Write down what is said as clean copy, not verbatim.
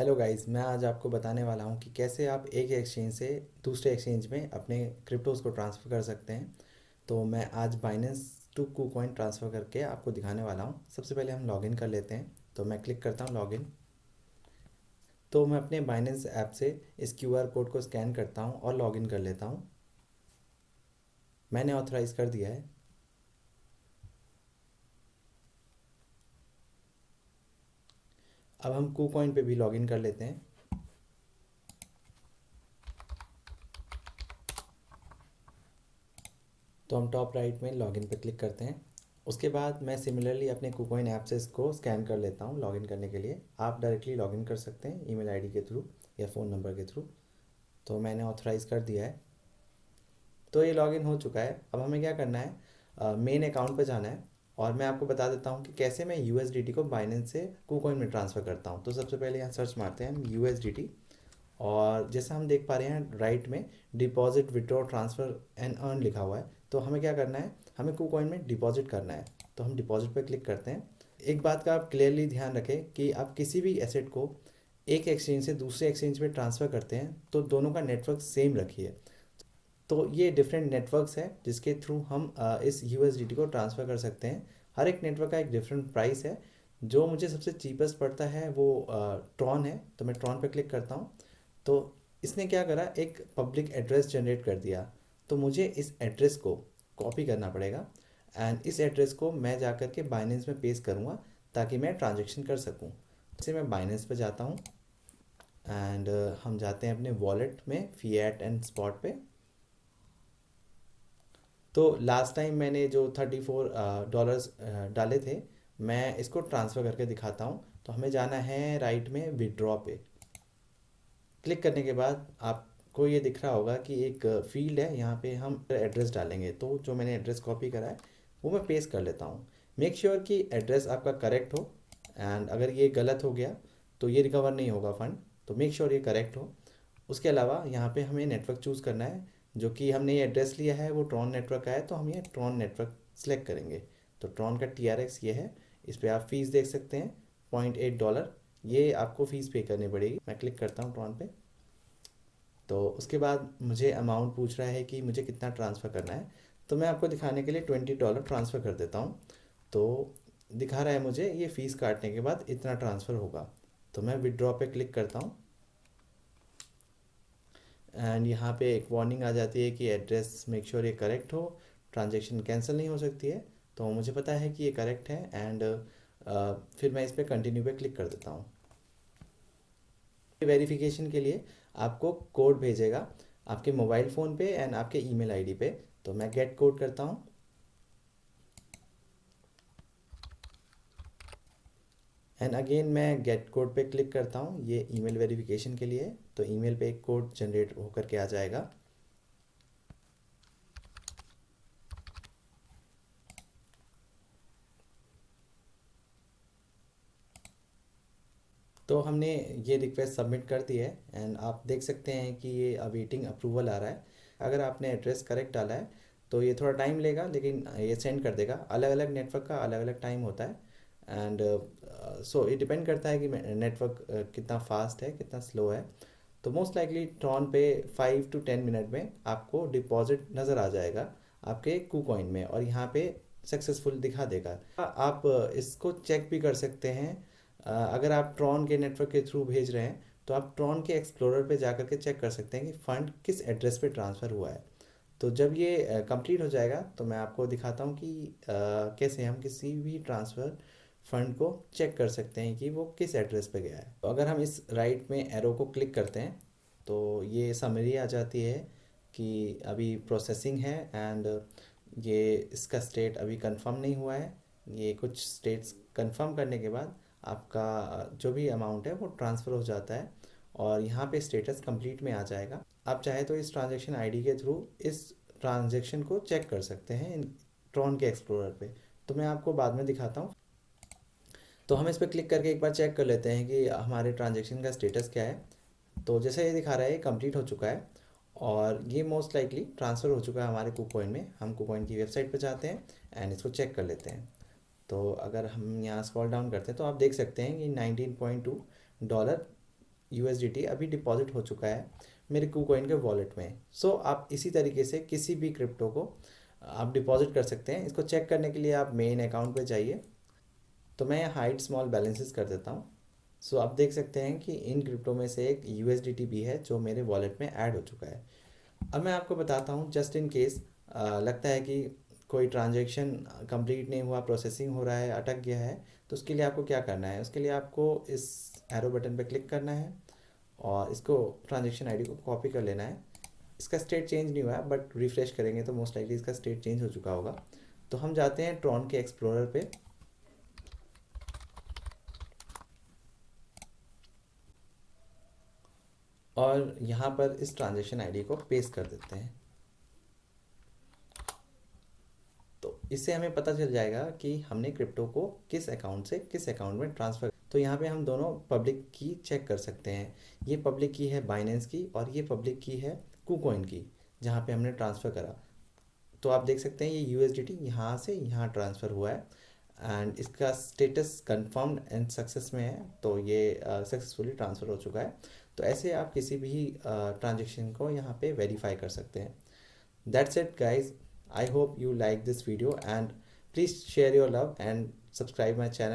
Hello guys, मैं आज आपको बताने वाला हूँ कि कैसे आप एक एक्सचेंज से दूसरे एक्सचेंज में अपने क्रिप्टोस को ट्रांसफ़र कर सकते हैं। तो मैं आज बाइनेंस टू KuCoin ट्रांसफ़र करके आपको दिखाने वाला हूँ। सबसे पहले हम लॉगिन कर लेते हैं। तो मैं क्लिक करता हूँ लॉगिन। तो मैं अपने बाइनेंस ऐप से इस QR कोड को स्कैन करता हूँ और लॉगिन कर लेता हूँ। मैंने ऑथराइज़ कर दिया है। अब हम KuCoin पे भी लॉगिन कर लेते हैं। तो हम टॉप राइट में लॉगिन पे क्लिक करते हैं। उसके बाद मैं सिमिलरली अपने KuCoin ऐप से इसको स्कैन कर लेता हूँ लॉगिन करने के लिए। आप डायरेक्टली लॉगिन कर सकते हैं ईमेल आईडी के थ्रू या फ़ोन नंबर के थ्रू। तो मैंने ऑथराइज़ कर दिया है। तो ये लॉगिन हो चुका है। अब हमें क्या करना है, मेन अकाउंट पे जाना है। और मैं आपको बता देता हूँ कि कैसे मैं USDT को बाइनेंस से KuCoin में ट्रांसफ़र करता हूँ। तो सबसे पहले यहाँ सर्च मारते हैं हम USDT। और जैसा हम देख पा रहे हैं राइट में deposit withdraw transfer and earn लिखा हुआ है। तो हमें क्या करना है, हमें KuCoin में डिपॉजिट करना है। तो हम डिपॉजिट पर क्लिक करते हैं। एक बात का आप क्लियरली ध्यान रखें कि आप किसी भी एसेट को एक एक्सचेंज से दूसरे एक्सचेंज में ट्रांसफ़र करते हैं तो दोनों का नेटवर्क सेम रखिए। तो ये डिफरेंट नेटवर्क्स हैं जिसके थ्रू हम इस USDT को ट्रांसफ़र कर सकते हैं। हर एक नेटवर्क का एक डिफरेंट प्राइस है। जो मुझे सबसे चीपेस्ट पड़ता है वो ट्रॉन है। तो मैं ट्रॉन पे क्लिक करता हूँ। तो इसने क्या करा, एक पब्लिक एड्रेस जनरेट कर दिया। तो मुझे इस एड्रेस को कॉपी करना पड़ेगा एंड इस एड्रेस को मैं जा कर के बाइनेंस में पेस्ट करूँगा ताकि मैं ट्रांजेक्शन कर सकूँ। जैसे मैं बाइनेंस पे जाता हूँ एंड हम जाते हैं अपने वॉलेट में फिएट एंड स्पॉट पे। तो लास्ट टाइम मैंने जो $34 डाले थे, मैं इसको ट्रांसफ़र करके दिखाता हूँ। तो हमें जाना है राइट में विड्रॉ पे। क्लिक करने के बाद आपको ये दिख रहा होगा कि एक फील्ड है, यहाँ पे हम एड्रेस डालेंगे। तो जो मैंने एड्रेस कॉपी करा है वो मैं पेस्ट कर लेता हूँ। मेक श्योर कि एड्रेस आपका करेक्ट हो एंड अगर ये गलत हो गया तो ये रिकवर नहीं होगा फ़ंड। तो मेक श्योर ये करेक्ट हो। उसके अलावा यहाँ पे हमें नेटवर्क चूज़ करना है। जो कि हमने ये एड्रेस लिया है वो ट्रॉन नेटवर्क का है, तो हम ये ट्रॉन नेटवर्क सेलेक्ट करेंगे। तो ट्रॉन का TRX ये है। इस पर आप फीस देख सकते हैं $0.8। ये आपको फ़ीस पे करनी पड़ेगी। मैं क्लिक करता हूँ ट्रॉन पे। तो उसके बाद मुझे अमाउंट पूछ रहा है कि मुझे कितना ट्रांसफ़र करना है। तो मैं आपको दिखाने के लिए $20 ट्रांसफ़र कर देता हूँ। तो दिखा रहा है मुझे ये फ़ीस काटने के बाद इतना ट्रांसफ़र होगा। तो मैं विड्रॉ पे क्लिक करता हूँ एंड यहाँ पे एक वार्निंग आ जाती है कि एड्रेस मेक श्योर ये करेक्ट हो, ट्रांजैक्शन कैंसिल नहीं हो सकती है। तो मुझे पता है कि ये करेक्ट है एंड फिर मैं इस पर कंटिन्यू पे क्लिक कर देता हूँ। वेरिफिकेशन के लिए आपको कोड भेजेगा आपके मोबाइल फ़ोन पे एंड आपके ईमेल आईडी पे। तो मैं गेट कोड करता हूँ एंड अगेन मैं गेट कोड पे क्लिक करता हूँ। ये ईमेल वेरिफिकेशन के लिए है। तो ईमेल पे एक कोड जनरेट होकर के आ जाएगा। तो हमने ये रिक्वेस्ट सबमिट कर दी है एंड आप देख सकते हैं कि ये अवेटिंग अप्रूवल आ रहा है। अगर आपने एड्रेस करेक्ट डाला है तो ये थोड़ा टाइम लेगा, लेकिन ये सेंड कर देगा। अलग अलग नेटवर्क का अलग अलग टाइम होता है एंड सो ये डिपेंड करता है कि नेटवर्क कितना फास्ट है कितना स्लो है। तो मोस्ट लाइकली ट्रॉन पे 5 to 10 मिनट में आपको डिपॉजिट नज़र आ जाएगा आपके KuCoin में और यहाँ पे सक्सेसफुल दिखा देगा। आप इसको चेक भी कर सकते हैं। अगर आप ट्रॉन के नेटवर्क के थ्रू भेज रहे हैं तो आप ट्रॉन के एक्सप्लोरर पे जा करके चेक कर सकते हैं कि फ़ंड किस एड्रेस पे ट्रांसफ़र हुआ है। तो जब ये कंप्लीट हो जाएगा तो मैं आपको दिखाता हूँ कि कैसे हम किसी भी ट्रांसफ़र फ़ंड को चेक कर सकते हैं कि वो किस एड्रेस पे गया है। तो अगर हम इस राइट में एरो को क्लिक करते हैं तो ये समरी आ जाती है कि अभी प्रोसेसिंग है एंड ये इसका स्टेट अभी कंफर्म नहीं हुआ है। ये कुछ स्टेट्स कंफर्म करने के बाद आपका जो भी अमाउंट है वो ट्रांसफ़र हो जाता है और यहाँ पे स्टेटस कंप्लीट में आ जाएगा। आप चाहे तो इस ट्रांजैक्शन आईडी के थ्रू इस ट्रांजैक्शन को चेक कर सकते हैं इन ट्रॉन के एक्सप्लोरर पे। तो मैं आपको बाद में दिखाता हूँ। तो हम इस पर क्लिक करके एक बार चेक कर लेते हैं कि हमारे ट्रांजैक्शन का स्टेटस क्या है। तो जैसे ये दिखा रहा है ये कंप्लीट हो चुका है और ये मोस्ट लाइकली ट्रांसफ़र हो चुका है हमारे KuCoin में। हम KuCoin की वेबसाइट पर जाते हैं एंड इसको चेक कर लेते हैं। तो अगर हम यहाँ स्क्रॉल डाउन करते हैं तो आप देख सकते हैं कि $19.2 USDT अभी डिपॉजिट हो चुका है मेरे KuCoin के वॉलेट में। सो आप इसी तरीके से किसी भी क्रिप्टो को आप डिपॉजिट कर सकते हैं। इसको चेक करने के लिए आप मेन अकाउंट पे जाइए। तो मैं हाइड स्मॉल बैलेंसेस कर देता हूँ। सो आप देख सकते हैं कि इन क्रिप्टो में से एक USDT भी है जो मेरे वॉलेट में ऐड हो चुका है। अब मैं आपको बताता हूँ, जस्ट इन केस लगता है कि कोई ट्रांजैक्शन कंप्लीट नहीं हुआ, प्रोसेसिंग हो रहा है, अटक गया है, तो उसके लिए आपको क्या करना है। उसके लिए आपको इस एरो बटन पर क्लिक करना है और इसको ट्रांजैक्शन आईडी को कॉपी कर लेना है। इसका स्टेट चेंज नहीं हुआ है, बट रिफ्रेश करेंगे तो मोस्ट लाइकली इसका स्टेट चेंज हो चुका होगा। तो हम जाते हैं ट्रॉन के एक्सप्लोरर पे और यहाँ पर इस ट्रांजैक्शन आईडी को पेस्ट कर देते हैं। तो इससे हमें पता चल जाएगा कि हमने क्रिप्टो को किस अकाउंट से किस अकाउंट में ट्रांसफ़र। तो यहाँ पे हम दोनों पब्लिक की चेक कर सकते हैं। ये पब्लिक की है बाइनेंस की और ये पब्लिक की है KuCoin की, जहाँ पे हमने ट्रांसफ़र करा। तो आप देख सकते हैं ये USDT यहाँ से यहाँ ट्रांसफ़र हुआ है एंड इसका स्टेटस कंफर्म्ड एंड सक्सेस में है। तो ये सक्सेसफुली ट्रांसफ़र हो चुका है। तो ऐसे आप किसी भी ट्रांजेक्शन को यहाँ पे वेरीफाई कर सकते हैं। That's it, guys. I hope you like this video and please share your love and subscribe my channel.